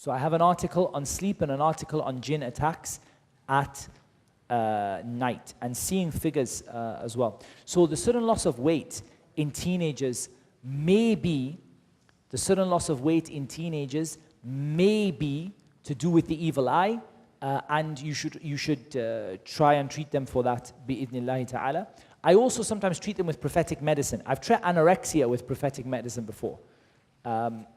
So I have an article on sleep and an article on jinn attacks at night, and seeing figures as well. So the sudden loss of weight in teenagers may be to do with the evil eye, and you should try and treat them for that, bi'idhnillahi ta'ala. I also sometimes treat them with prophetic medicine. I've tried anorexia with prophetic medicine before.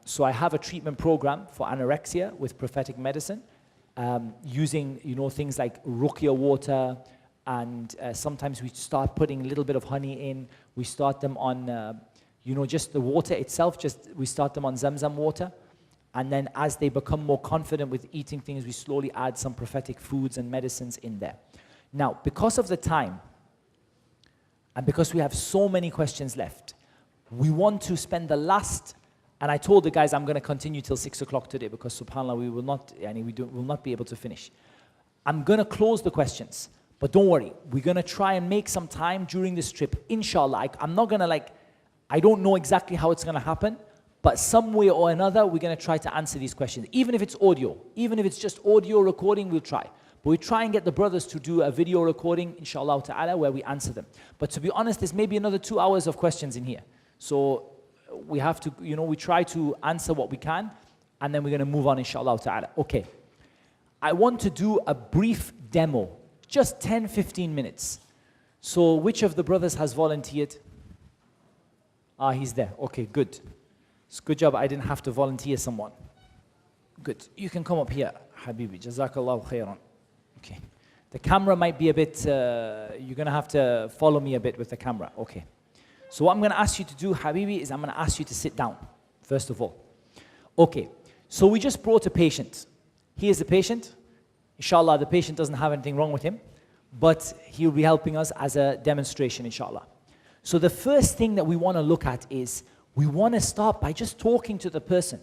So I have a treatment program for anorexia with prophetic medicine, using things like Ruqya water, and sometimes we start putting a little bit of honey in. We start them on just the water itself, we start them on Zamzam water. And then as they become more confident with eating things, we slowly add some prophetic foods and medicines in there. Now, because of the time, and because we have so many questions left, we want to spend the last, and I told the guys I'm going to continue till 6 o'clock today, because subhanAllah, we will not be able to finish. I'm going to close the questions, but don't worry, we're going to try and make some time during this trip, inshallah. I'm not going to I don't know exactly how it's going to happen, but some way or another, we're going to try to answer these questions. Even if it's audio, even if it's just audio recording, we'll try. But we try and get the brothers to do a video recording, inshallah ta'ala, where we answer them. But to be honest, there's maybe another 2 hours of questions in here. So we have to, we try to answer what we can, and then we're going to move on, inshallah ta'ala. Okay. I want to do a brief demo, just 10-15 minutes. So which of the brothers has volunteered? He's there. Okay, good. It's a good job I didn't have to volunteer someone. Good. You can come up here, Habibi. Jazakallahu khairan. Okay. The camera might be a bit, you're going to have to follow me a bit with the camera. Okay. So what I'm going to ask you to do, Habibi, is I'm going to ask you to sit down, first of all. Okay. So we just brought a patient. Here's the patient. Inshallah, the patient doesn't have anything wrong with him, but he'll be helping us as a demonstration, inshallah. So the first thing that we want to look at is, we want to start by just talking to the person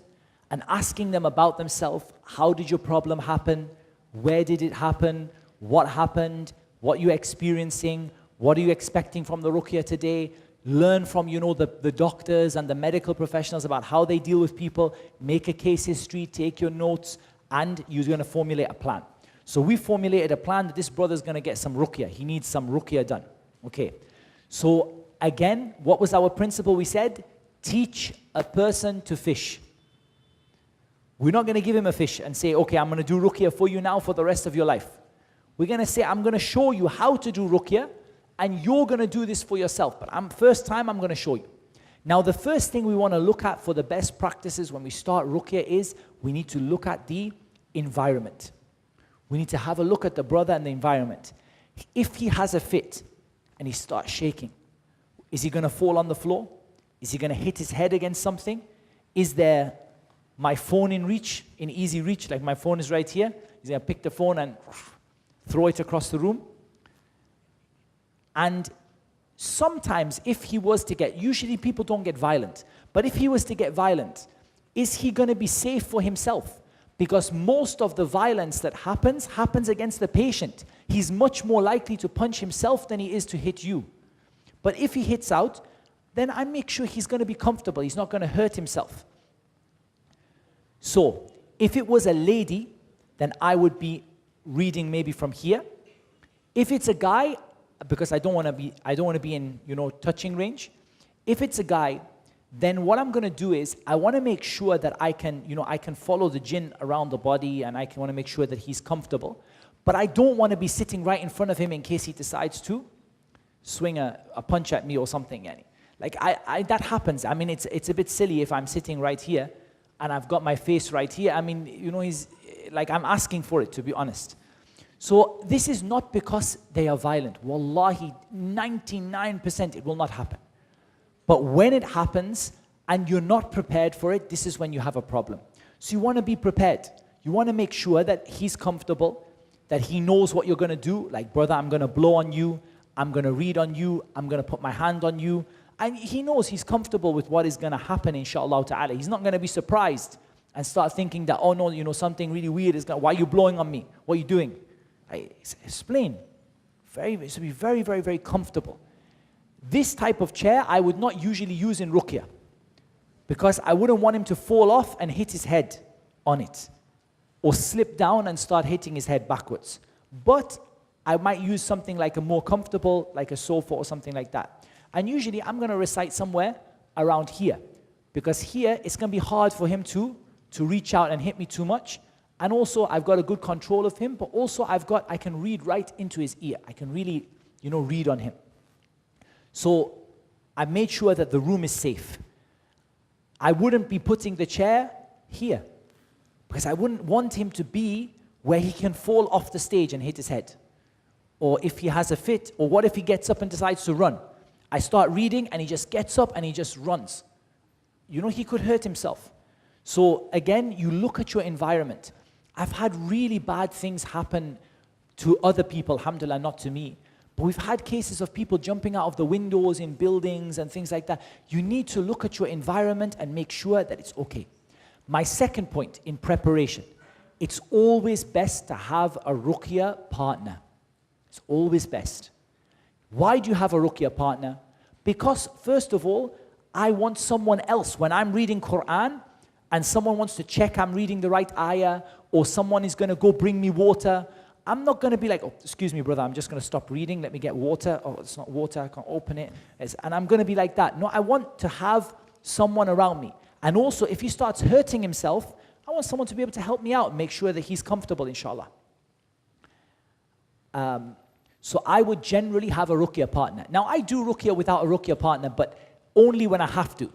and asking them about themselves. How did your problem happen? Where did it happen? What happened? What you're experiencing? What are you expecting from the Ruqya today? Learn from, the doctors and the medical professionals about how they deal with people. Make a case history, take your notes, and you're going to formulate a plan. So we formulated a plan that this brother's going to get some Ruqya. He needs some Ruqya done. Okay. So again, what was our principle? We said, teach a person to fish. We're not going to give him a fish and say, okay, I'm going to do Ruqya for you now for the rest of your life. We're going to say, I'm going to show you how to do Ruqya, and you're going to do this for yourself. But first time, I'm going to show you. Now, the first thing we want to look at for the best practices when we start Ruqya is, we need to look at the environment. We need to have a look at the brother and the environment. If he has a fit and he starts shaking, is he going to fall on the floor? Is he going to hit his head against something? Is there my phone in reach, in easy reach, like my phone is right here? He's going to pick the phone and throw it across the room. And sometimes if he was to get, usually people don't get violent, but if he was to get violent, is he going to be safe for himself? Because most of the violence that happens against the patient. He's much more likely to punch himself than he is to hit you. But if he hits out, then I make sure he's going to be comfortable. He's not going to hurt himself. So, if it was a lady, then I would be reading maybe from here. If it's a guy, because I don't want to be in, touching range. If it's a guy, then what I'm going to do is, I want to make sure that I can follow the jinn around the body, and I want to make sure that he's comfortable. But I don't want to be sitting right in front of him in case he decides to swing a punch at me or something. Like that happens. I mean, it's a bit silly if I'm sitting right here and I've got my face right here. I mean, he's like, I'm asking for it, to be honest. So this is not because they are violent. Wallahi, 99% it will not happen. But when it happens and you're not prepared for it, this is when you have a problem. So you want to be prepared. You want to make sure that he's comfortable, that he knows what you're going to do. Like, brother, I'm going to blow on you. I'm going to read on you. I'm going to put my hand on you. And he knows, he's comfortable with what is going to happen, inshallah ta'ala. He's not going to be surprised and start thinking that, oh no, something really weird is going, why are you blowing on me? What are you doing? I explain. So be very, very, very comfortable. This type of chair I would not usually use in Ruqya, because I wouldn't want him to fall off and hit his head on it. or slip down and start hitting his head backwards. But I might use something like a more comfortable, like a sofa or something like that. And usually I'm going to recite somewhere around here, because here it's going to be hard for him to reach out and hit me too much. And also I've got a good control of him, but also I can read right into his ear. I can really, read on him. So I made sure that the room is safe. I wouldn't be putting the chair here, because I wouldn't want him to be where he can fall off the stage and hit his head. Or if he has a fit, or what if he gets up and decides to run? I start reading and he just gets up and he just runs. He could hurt himself. So again, you look at your environment. I've had really bad things happen to other people, alhamdulillah, not to me. But we've had cases of people jumping out of the windows in buildings and things like that. You need to look at your environment and make sure that it's okay. My second point in preparation, it's always best to have a ruqya partner. It's always best. Why do you have a ruqya partner? Because first of all, I want someone else, when I'm reading Quran and someone wants to check I'm reading the right ayah, or someone is going to go bring me water, I'm not going to be like, oh, excuse me, brother, I'm just going to stop reading, let me get water. Oh, it's not water, I can't open it. And I'm going to be like that. No, I want to have someone around me. And also, if he starts hurting himself, I want someone to be able to help me out, make sure that he's comfortable, inshallah. So I would generally have a ruqya partner. Now, I do ruqya without a ruqya partner, but only when I have to.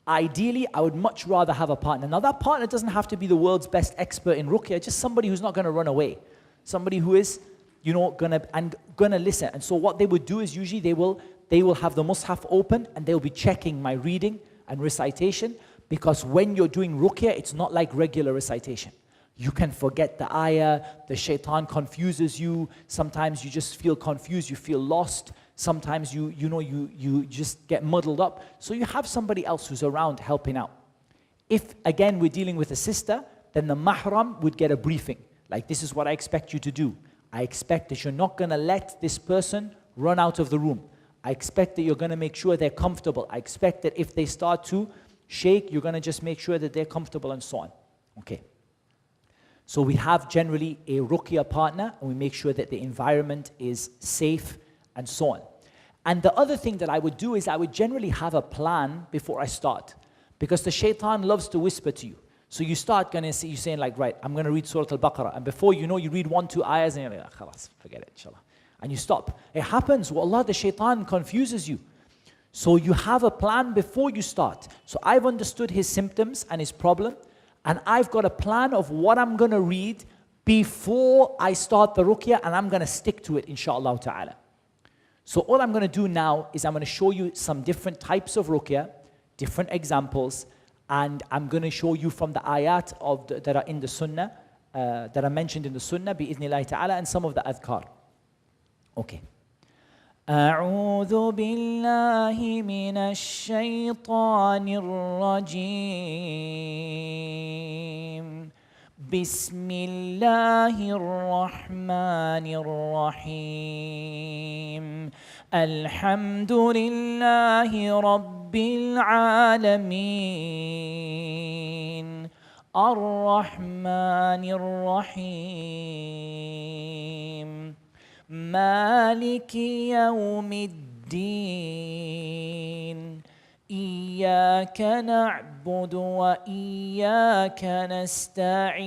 Ideally, I would much rather have a partner. Now, that partner doesn't have to be the world's best expert in ruqya, just somebody who's not going to run away. Somebody who is, gonna listen. And so what they would do is usually they will have the mushaf open and they'll be checking my reading and recitation, because when you're doing ruqya, it's not like regular recitation. You can forget the ayah, the shaitan confuses you, sometimes you just feel confused, you feel lost, sometimes you just get muddled up. So you have somebody else who's around helping out. If, again, we're dealing with a sister, then the mahram would get a briefing. Like, this is what I expect you to do. I expect that you're not going to let this person run out of the room. I expect that you're going to make sure they're comfortable. I expect that if they start to shake, you're going to just make sure that they're comfortable and so on. Okay. So we have generally a ruqya partner, and we make sure that the environment is safe and so on. And the other thing that I would do is I would generally have a plan before I start, because the shaitan loves to whisper to you. So you start you're saying like, right, I'm going to read Surah Al-Baqarah. And before you know, you read 1-2 ayahs and you're like, khalas, forget it, inshallah. And you stop. It happens. Wallah, the shaitan confuses you. So you have a plan before you start. So I've understood his symptoms and his problem. And I've got a plan of what I'm going to read before I start the ruqya, and I'm going to stick to it, inshallah ta'ala. So all I'm going to do now is I'm going to show you some different types of ruqya, different examples, and I'm going to show you from the ayat that are in the sunnah, that are mentioned in the sunnah, bi'idhnillahi ta'ala, and some of the adhkar. Okay. أعوذ بالله من الشيطان الرجيم بسم الله الرحمن الرحيم الحمد لله رب العالمين الرحمن الرحيم مالك يوم الدين إياك نعبد وإياك نستعين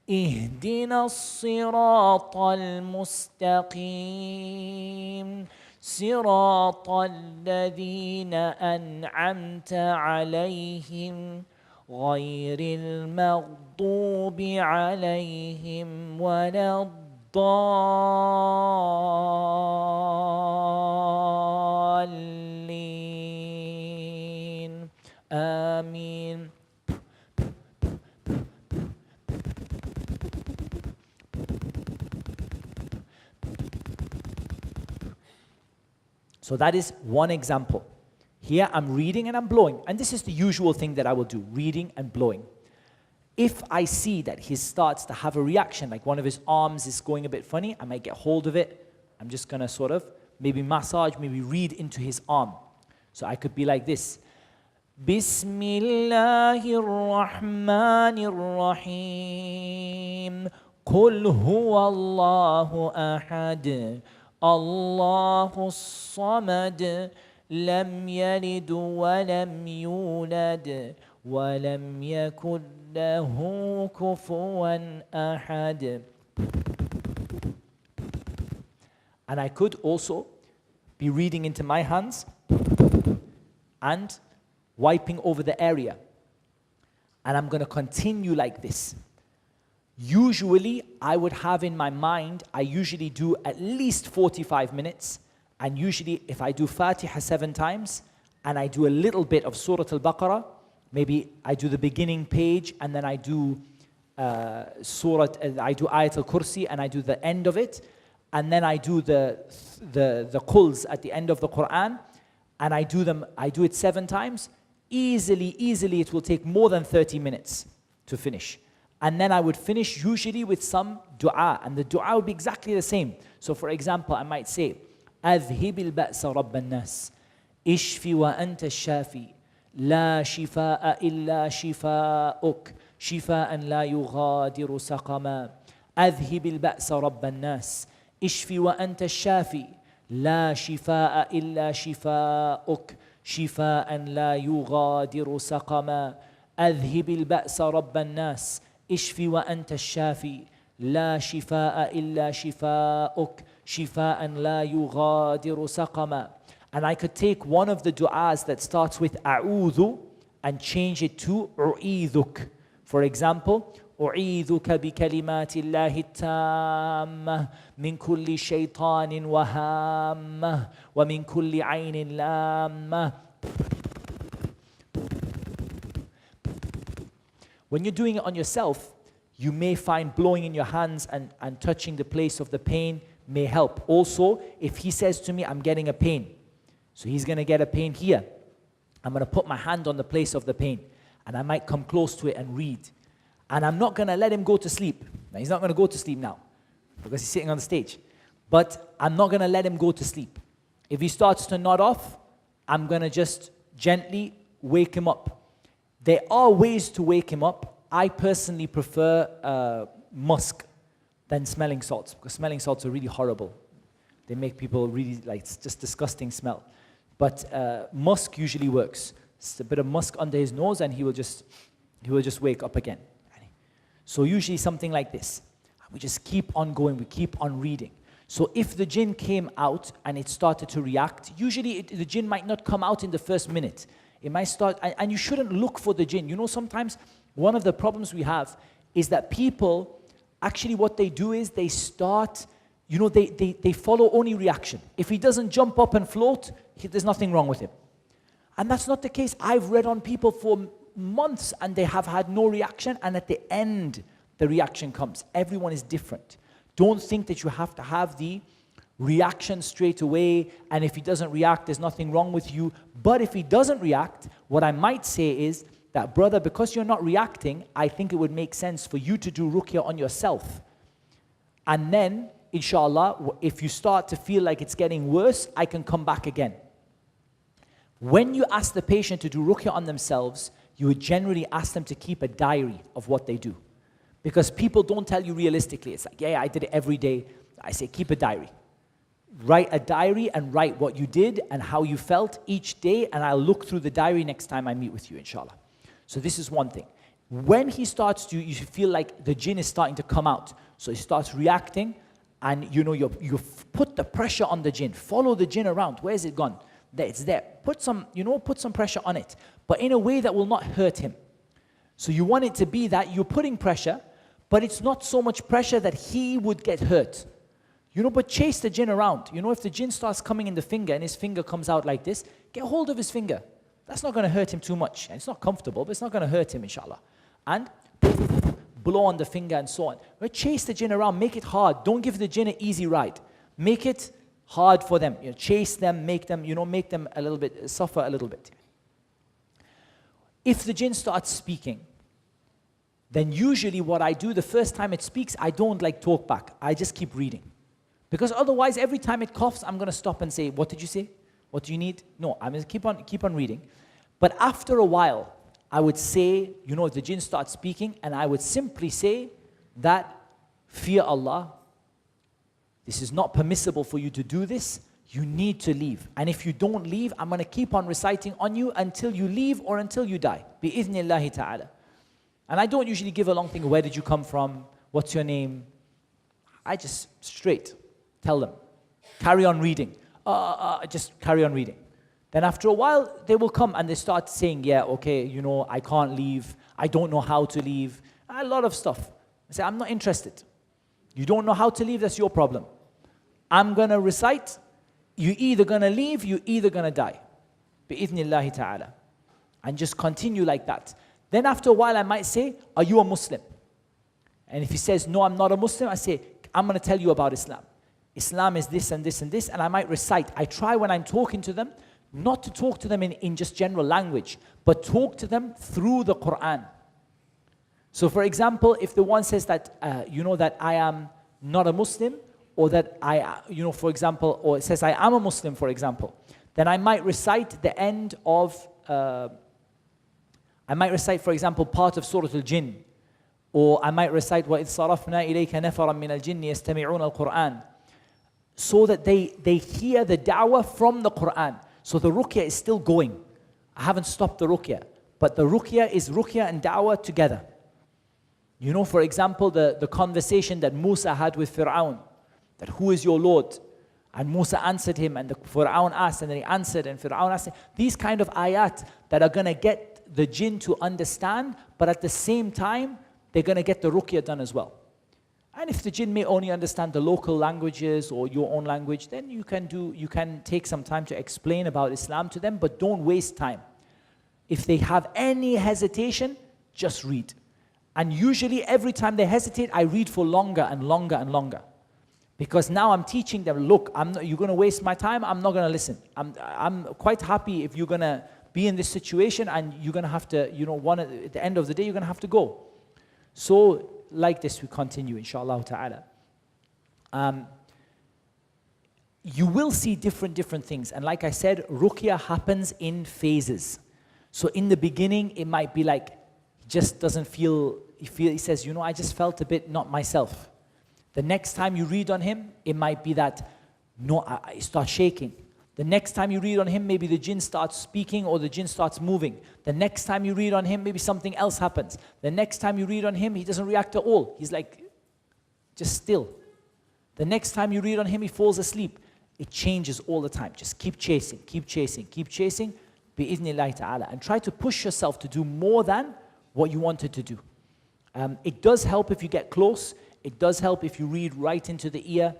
اهدنا الصراط المستقيم صراط الذين أنعمت عليهم غير المغضوب عليهم ولا الضالين آمين. So that is one example. Here I'm reading and I'm blowing. And this is the usual thing that I will do, reading and blowing. If I see that he starts to have a reaction, like one of his arms is going a bit funny, I might get hold of it. I'm just going to sort of maybe massage, maybe read into his arm. So I could be like this. بسم الله الرحمن الرحيم قل هو الله أحد الله الصمد لم يلد ولم يولد ولم يكن له كفوا أحد. And I could also be reading into my hands and wiping over the area. And I'm going to continue like this. Usually, I would have in my mind, I usually do at least 45 minutes. And usually, if I do Fatiha 7 times, and I do a little bit of Surah Al-Baqarah, maybe I do the beginning page, and then I do I do Ayat Al-Kursi, and I do the end of it, and then I do the quls at the end of the Quran, and I do it 7 times. Easily, it will take more than 30 minutes to finish. And then I would finish usually with some dua, and the dua would be exactly the same. So for example, I might say, أذهب البأس رب الناس اشفي وأنت الشافي لا شفاء إلا شفاؤك شفاء لا يغادر سقما أذهب البأس رب الناس اشفي وأنت الشافي لا شفاء إلا شفاؤك شفاء لا يغادر سقما أذهب البأس رب الناس اشفي وأنت الشافي لا شفاء إلا شفاؤك شفاء لا يغادر سقما. And I could take one of the du'as that starts with أعوذ and change it to أعيذك. For example, أعيذك بكلمات الله التامة من كل شيطان وهامة ومن كل عين لامة. When you're doing it on yourself, you may find blowing in your hands and touching the place of the pain may help. Also, if he says to me, I'm getting a pain, so he's going to get a pain here, I'm going to put my hand on the place of the pain, and I might come close to it and read. And I'm not going to let him go to sleep. Now, he's not going to go to sleep now, because he's sitting on the stage. But I'm not going to let him go to sleep. If he starts to nod off, I'm going to just gently wake him up. There are ways to wake him up. I personally prefer musk than smelling salts, because smelling salts are really horrible. They make people really, like, it's just disgusting smell. But musk usually works. It's a bit of musk under his nose, and he will just wake up again. So usually something like this. We just keep on going, we keep on reading. So if the jinn came out and it started to react, usually the jinn might not come out in the first minute. It might start, and you shouldn't look for the jinn. You know, sometimes one of the problems we have is that people, actually what they do is they start, you know, they follow only reaction. If he doesn't jump up and float, there's nothing wrong with him. And that's not the case. I've read on people for months and they have had no reaction, and at the end, the reaction comes. Everyone is different. Don't think that you have to have the reaction straight away, and if he doesn't react, there's nothing wrong with you. But if he doesn't react, what I might say is that, brother, because you're not reacting, I think it would make sense for you to do ruqya on yourself. And then, inshallah, if you start to feel like it's getting worse, I can come back again. When you ask the patient to do ruqya on themselves, you would generally ask them to keep a diary of what they do. Because people don't tell you realistically. It's like, yeah, I did it every day. I say, keep a diary. Write a diary and write what you did and how you felt each day, and I'll look through the diary next time I meet with you, inshallah. So this is one thing. When he starts to, you feel like the jinn is starting to come out. So he starts reacting, and you know, you put the pressure on the jinn. Follow the jinn around. Where is it gone? There, it's there. Put some pressure on it, but in a way that will not hurt him. So you want it to be that you're putting pressure, but it's not so much pressure that he would get hurt. You know, but chase the jinn around. You know, if the jinn starts coming in the finger and his finger comes out like this, get hold of his finger. That's not going to hurt him too much. And it's not comfortable, but it's not going to hurt him, inshallah. And blow on the finger and so on. But chase the jinn around. Make it hard. Don't give the jinn an easy ride. Make it hard for them. You know, chase them, make them a little bit, suffer a little bit. If the jinn starts speaking, then usually what I do, the first time it speaks, I don't like talk back. I just keep reading. Because otherwise, every time it coughs, I'm going to stop and say, what did you say? What do you need? No, I'm going to keep on reading. But after a while, I would say, the jinn starts speaking, and I would simply say that, fear Allah. This is not permissible for you to do this. You need to leave. And if you don't leave, I'm going to keep on reciting on you until you leave or until you die. Bi-idhnillahi ta'ala. And I don't usually give a long thing. Where did you come from? What's your name? I just straight tell them. Carry on reading. Just carry on reading. Then after a while, they will come and they start saying, yeah, okay, I can't leave. I don't know how to leave. A lot of stuff. I say, I'm not interested. You don't know how to leave, that's your problem. I'm going to recite. You're either going to leave, you're either going to die. Bi-idhnillahi ta'ala. And just continue like that. Then after a while, I might say, are you a Muslim? And if he says, no, I'm not a Muslim, I say, I'm going to tell you about Islam. Islam is this and this and this, and I might recite. I try when I'm talking to them, not to talk to them in just general language, but talk to them through the Quran. So for example, if the one says that, that I am not a Muslim, or that for example, or it says I am a Muslim, for example, then I might recite the end of, for example, part of Surah Al-Jinn, or I might recite وَإِذْ صَرَفْنَا إِلَيْكَ نَفَرًا مِنَ الْجِنِّ يَسْتَمِعُونَ الْقُرْآنِ, so that they hear the da'wah from the Quran. So the ruqya is still going. I haven't stopped the ruqya, but the ruqya is ruqya and da'wah together. For example, the conversation that Musa had with Fir'aun, that who is your Lord? And Musa answered him, and Fir'aun asked, and then he answered, and Fir'aun asked. These kind of ayat that are going to get the jinn to understand, but at the same time, they're going to get the ruqya done as well. And if the jinn may only understand the local languages or your own language, then you can take some time to explain about Islam to them, but don't waste time. If they have any hesitation, just read. And usually every time they hesitate, I read for longer and longer and longer. Because now I'm teaching them, look, you're going to waste my time, I'm not going to listen. I'm quite happy if you're going to be in this situation and you're going to have to, at the end of the day, you're going to have to go. So like this, we continue, inshallah ta'ala. You will see different things. And like I said, ruqya happens in phases. So in the beginning, it might be like, he just doesn't feel, he says, I just felt a bit not myself. The next time you read on him, it might be that, I start shaking. The next time you read on him, maybe the jinn starts speaking or the jinn starts moving. The next time you read on him, maybe something else happens. The next time you read on him, he doesn't react at all. He's like, just still. The next time you read on him, he falls asleep. It changes all the time. Just keep chasing, keep chasing, keep chasing. Bi-idhnillahi ta'ala. And try to push yourself to do more than what you wanted to do. It does help if you get close. It does help if you read right into the ear.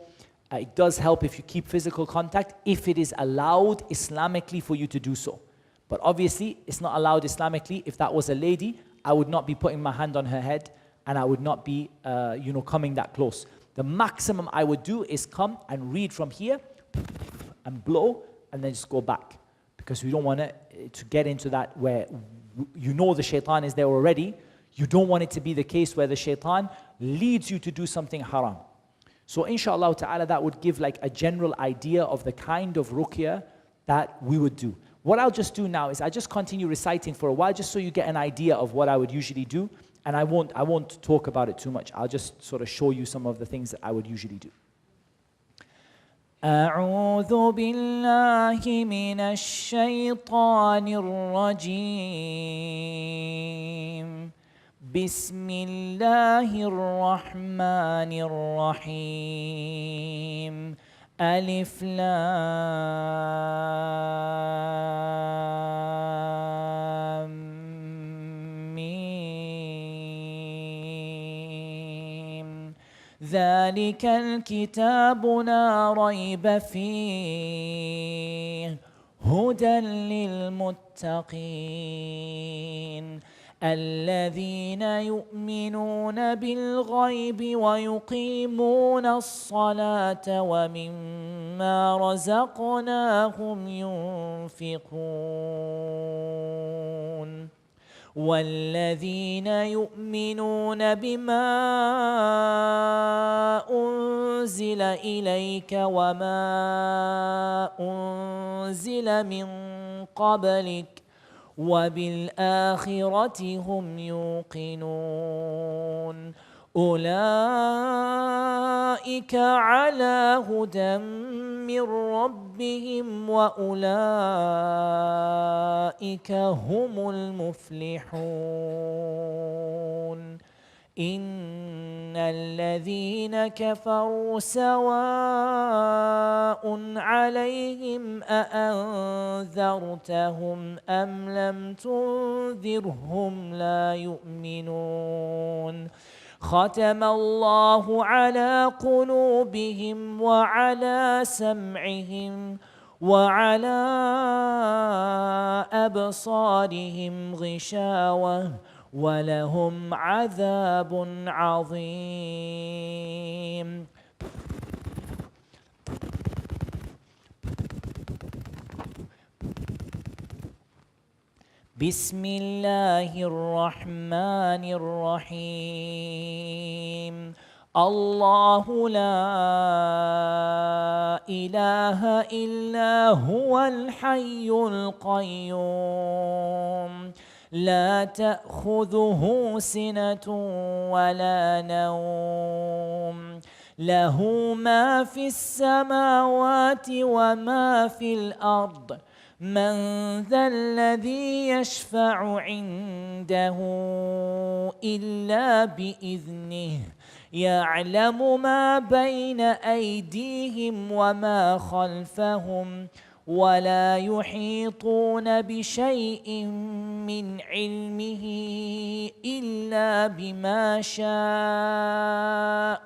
It does help if you keep physical contact, if it is allowed Islamically for you to do so. But obviously, it's not allowed Islamically. If that was a lady, I would not be putting my hand on her head, and I would not be, coming that close. The maximum I would do is come and read from here, and blow, and then just go back. Because we don't want to get into that where the shaitan is there already. You don't want it to be the case where the shaitan leads you to do something haram. So inshallah ta'ala, that would give like a general idea of the kind of ruqya that we would do. What I'll just do now is I just continue reciting for a while just so you get an idea of what I would usually do. And I won't talk about it too much. I'll just sort of show you some of the things that I would usually do. أعوذ بالله من الشيطان الرجيم بسم الله الرحمن الرحيم ألف لام ميم ذلك الكتاب لا ريب فيه هدى للمتقين الذين يؤمنون بالغيب ويقيمون الصلاة ومما رزقناهم ينفقون والذين يؤمنون بما أنزل إليك وما أنزل من قبلك وبالآخرة هم يوقنون أولئك على هدى من ربهم وأولئك هم المفلحون إن الذين كفروا سواء عليهم أأنذرتهم أم لم تنذرهم لا يؤمنون ختم الله على قلوبهم وعلى سمعهم وعلى أبصارهم غشاوة ولهم عذاب عظيم. بسم الله الرحمن الرحيم الله لا إله إلا هو الحي القيوم لا تأخذه سنة ولا نوم له ما في السماوات وما في الأرض من ذا الذي يشفع عنده إلا بإذنه يعلم ما بين أيديهم وما خلفهم ولا يحيطون بشيء من علمه إلا بما شاء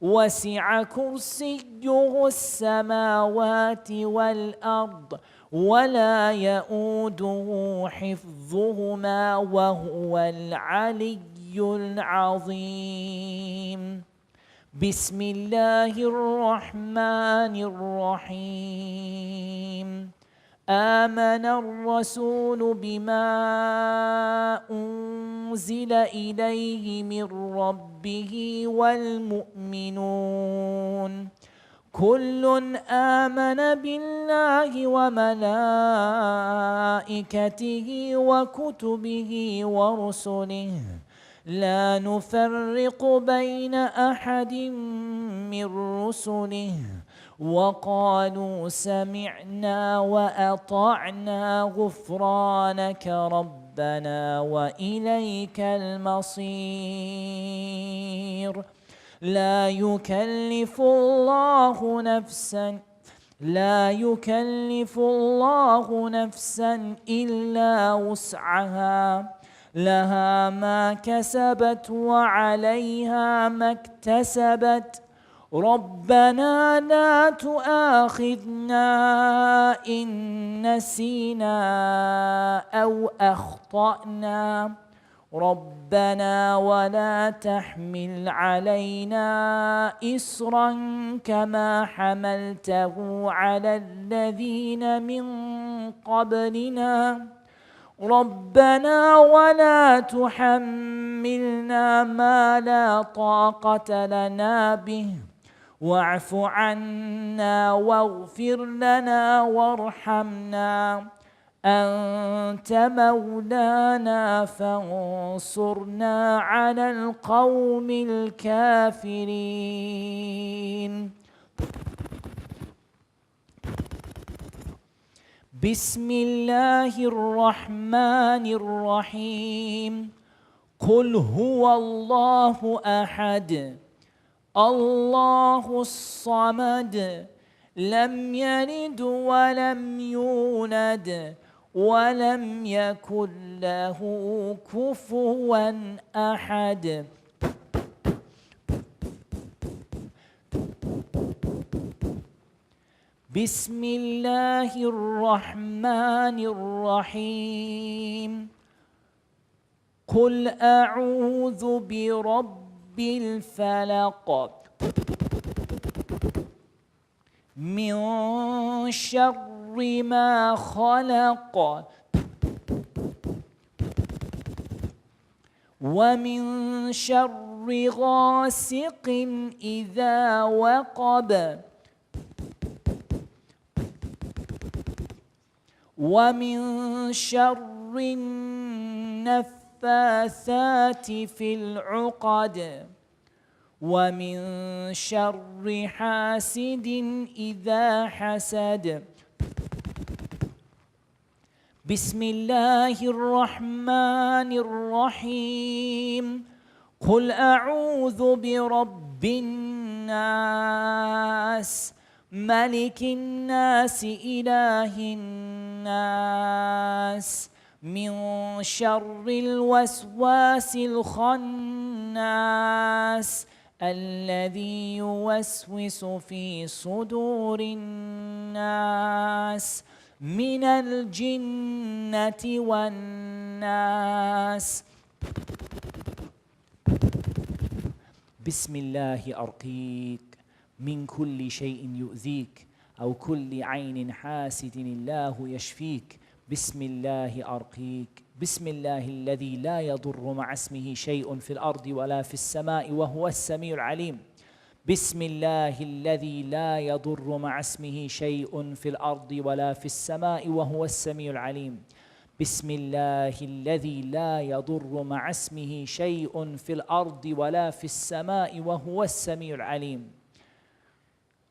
وسع كرسيه السماوات والأرض ولا يؤوده حفظهما وهو العلي العظيم. بسم الله الرحمن الرحيم آمن الرسول بما أنزل إليه من ربه والمؤمنون كل آمن بالله وملائكته وكتبه ورسله لا نفرق بين أحد من رسله وقالوا سمعنا وأطعنا غفرانك ربنا وإليك المصير. لا يكلف الله نفسا إلا وسعها لها ما كسبت وعليها ما اكتسبت ربنا لا تؤاخذنا إن نسينا أو أخطأنا ربنا ولا تحمل علينا إصرا كما حملته على الذين من قبلنا ربنا ولا تحملنا ما لا طاقة لنا به واعف عنا واغفر لنا وارحمنا أنت مولانا فانصرنا على القوم الكافرين. بسم الله الرحمن الرحيم قل هو الله أحد الله الصمد لم يلد ولم يولد ولم يكن له كفوا أحد. بسم الله الرحمن الرحيم قل أعوذ برب الفلق من شر ما خلق ومن شر غاسق إذا وقب ومن شر النفاثات في العقد ومن شر حاسد إذا حسد. بسم الله الرحمن الرحيم. قل أعوذ برب الناس ملك الناس إله الناس من شر الوسواس الخناس الذي يوسوس في صدور الناس من الجنة والناس. بسم الله أرقيك من كل شيء يؤذيك أو كل عين حاسد الله يشفيك. بسم الله أرقيك. بسم الله الذي لا يضر مع اسمه شيء في الأرض ولا في السماء وهو السميع العليم. بسم الله الذي لا يضر مع اسمه شيء في الأرض ولا في السماء وهو السميع العليم. بسم الله الذي لا يضر مع اسمه شيء في الأرض ولا في السماء وهو السميع العليم.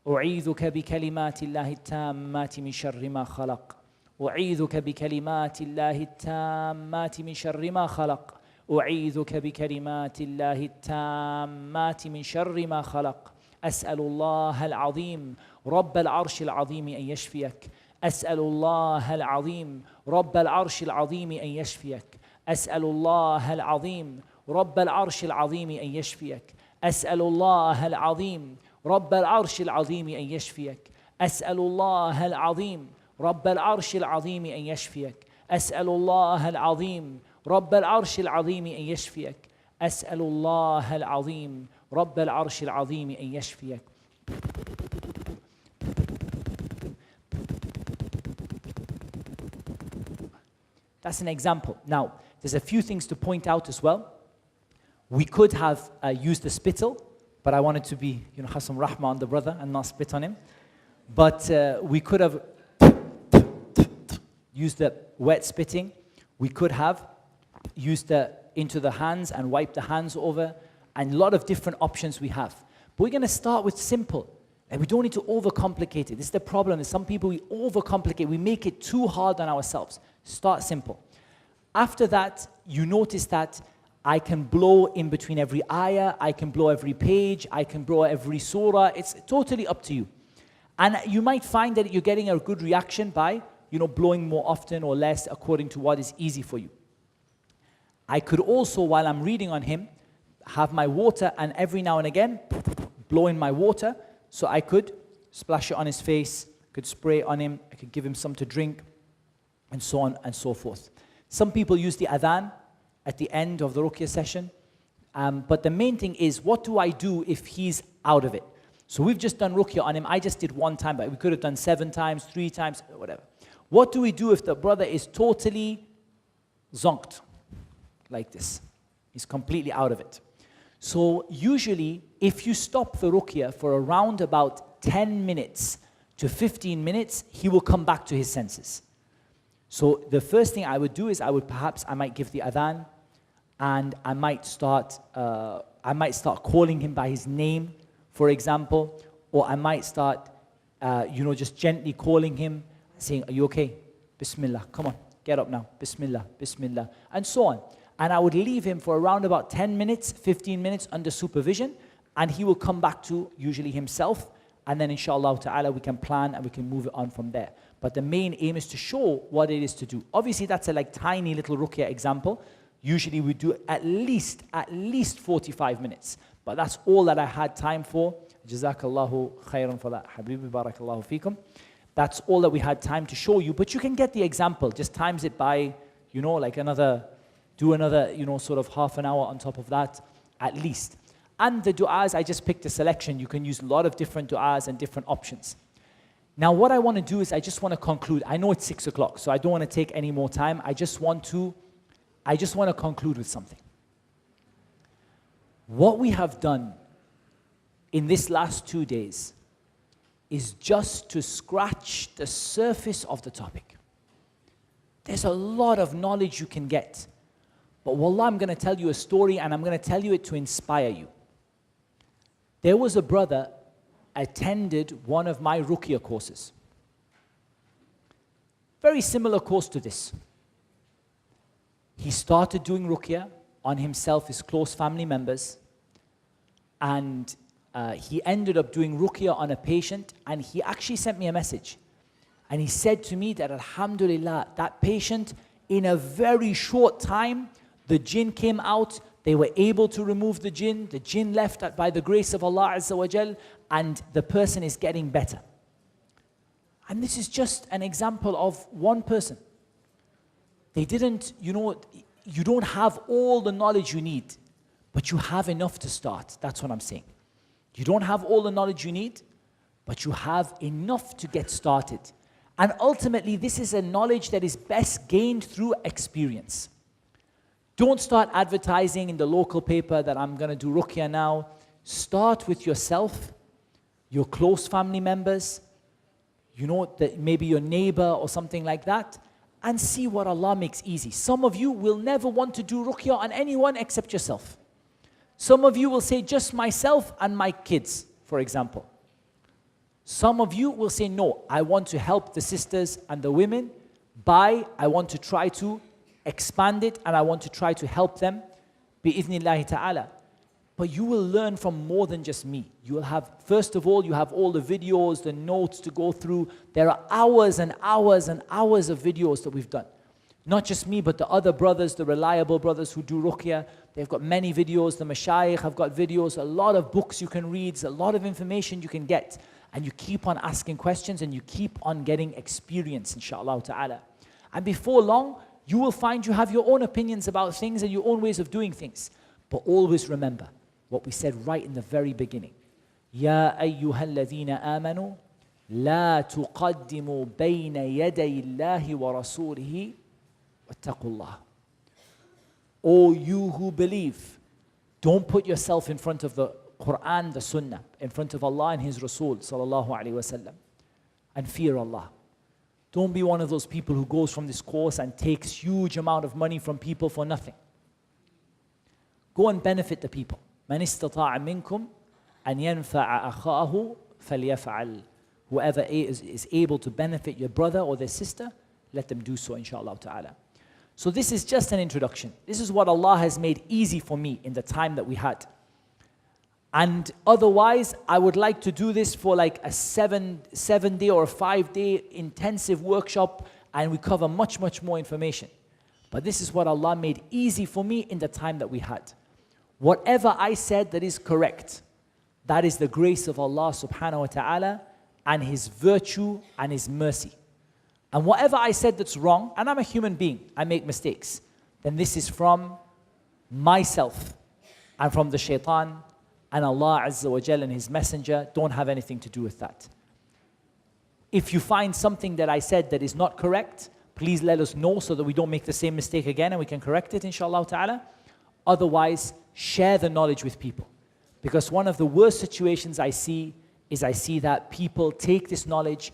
أعيذك بكلمات الله التامات من شر ما خلق. أعيذك بكلمات الله التامات من شر ما خلق. أعيذك بكلمات الله التامات من شر ما خلق. أسأل الله العظيم رب العرش العظيم أن يشفيك. أسأل الله العظيم رب العرش العظيم أن يشفيك. أسأل الله العظيم رب العرش العظيم أن يشفيك. أسأل الله العظيم رب العرش العظيم أن يشفيك. أسأل الله العظيم رب العرش العظيم أن يشفيك. أسأل الله العظيم رب العرش العظيم أن يشفيك. أسأل الله العظيم رب العرش العظيم أن يشفيك. That's an example. Now, there's a few things to point out as well. We could have used the spittle, but I wanted to be, have some rahmah on the brother and not spit on him. But we could have used the wet spitting. We could have used the into the hands and wipe the hands over, and a lot of different options we have. But we're going to start with simple, and we don't need to overcomplicate it. This is the problem, is some people, we overcomplicate, we make it too hard on ourselves. Start simple. After that, you notice that I can blow in between every ayah, I can blow every page, I can blow every surah. It's totally up to you. And you might find that you're getting a good reaction by, blowing more often or less according to what is easy for you. I could also, while I'm reading on him, have my water and every now and again blow in my water, so I could splash it on his face, could spray it on him, I could give him some to drink, and so on and so forth. Some people use the adhan at the end of the ruqya session, but the main thing is, what do I do if he's out of it? So we've just done ruqya on him. I just did one time, but we could have done 7 times, 3 times, whatever. What do we do if the brother is totally zonked, like this? He's completely out of it. So usually, if you stop the ruqya for around about 10 minutes to 15 minutes, he will come back to his senses. So the first thing I would do is I might give the adhan, and I might start calling him by his name, for example, or I might start, just gently calling him, saying, "Are you okay? Bismillah, come on, get up now. Bismillah, Bismillah," and so on. And I would leave him for around about 10 minutes, 15 minutes under supervision, and he will come back to usually himself, and then inshallah ta'ala we can plan and we can move it on from there. But the main aim is to show what it is to do. Obviously that's a tiny little ruqya example. Usually we do at least 45 minutes. But that's all that I had time for. Jazakallahu khairan for that. Habibi barakallahu feekum. That's all that we had time to show you. But you can get the example. Just times it by, do another, sort of half an hour on top of that, at least. And the du'as, I just picked a selection. You can use a lot of different du'as and different options. Now what I want to do is I just want to conclude. I know it's 6 o'clock, so I don't want to take any more time. I just want to conclude with something. What we have done in this last 2 days is just to scratch the surface of the topic. There's a lot of knowledge you can get. But wallah, I'm going to tell you a story, and I'm going to tell you it to inspire you. There was a brother attended one of my Ruqya courses. Very similar course to this. He started doing Ruqya on himself, his close family members, and he ended up doing Ruqya on a patient, and he actually sent me a message. And he said to me that, alhamdulillah, that patient, in a very short time, the jinn came out, they were able to remove the jinn left by the grace of Allah Azza wa Jal, and the person is getting better. And this is just an example of one person. They didn't, you don't have all the knowledge you need, but you have enough to start. That's what I'm saying. You don't have all the knowledge you need, but you have enough to get started. And ultimately, this is a knowledge that is best gained through experience. Don't start advertising in the local paper that I'm going to do Ruqya now. Start with yourself, your close family members, maybe your neighbor or something like that, and see what Allah makes easy. Some of you will never want to do Ruqya on anyone except yourself. Some of you will say, just myself and my kids, for example. Some of you will say, no, I want to help the sisters and the women I want to try to expand it, and I want to try to help them, bi-idhnillahi ta'ala. But you will learn from more than just me. You will have, first of all, you have all the videos, the notes to go through. There are hours and hours and hours of videos that we've done. Not just me, but the other brothers, the reliable brothers who do Ruqya. They've got many videos. The mashayikh have got videos. A lot of books you can read. A lot of information you can get. And you keep on asking questions, and you keep on getting experience, inshaAllah ta'ala. And before long, you will find you have your own opinions about things and your own ways of doing things. But always remember what we said right in the very beginning. Ya ayyuhalladhina amanu, la tuqaddimu bayna yaday Allahi wa rasulihi, wattaqullah. O you who believe, don't put yourself in front of the Quran, the Sunnah, in front of Allah and His Rasul sallallahu alaihi wasallam, and fear Allah. Don't be one of those people who goes from this course and takes huge amount of money from people for nothing. Go and benefit the people. من استطاع منكم أن ينفع أخاه فليفعل. Whoever is able to benefit your brother or their sister, let them do so, inshallah ta'ala. So this is just an introduction. This is what Allah has made easy for me in the time that we had. And otherwise, I would like to do this for like a 7-day or a 5-day intensive workshop, and we cover much, much more information. But this is what Allah made easy for me in the time that we had. Whatever I said that is correct, that is the grace of Allah subhanahu wa ta'ala and His virtue and His mercy. And whatever I said that's wrong, and I'm a human being, I make mistakes, then this is from myself and from the shaitan, and Allah Azza wa Jal and His Messenger don't have anything to do with that. If you find something that I said that is not correct, please let us know so that we don't make the same mistake again and we can correct it, inshallah ta'ala. Otherwise, share the knowledge with people. Because one of the worst situations I see that people take this knowledge,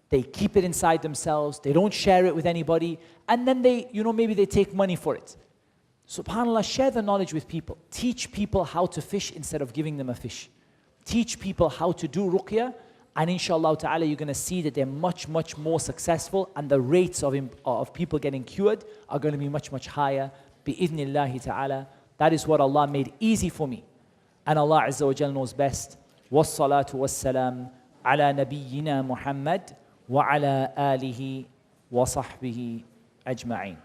they keep it inside themselves, they don't share it with anybody, and then maybe they take money for it. SubhanAllah, share the knowledge with people. Teach people how to fish instead of giving them a fish. Teach people how to do Ruqya, and inshallah ta'ala, you're going to see that they're much, much more successful, and the rates of people getting cured are going to be much, much higher. Bi-idhnillahi ta'ala. That is what Allah made easy for me. And Allah Azza wa Jal knows best. Wassalatu wassalam ala nabiyyina Muhammad wa ala alihi wa sahbihi ajma'in.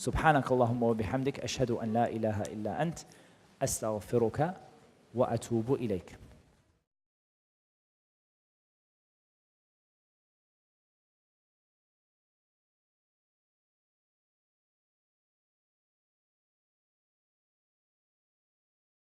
سبحانك اللهم وبحمدك أشهد أن لا إله إلا أنت أستغفرك وأتوب إليك.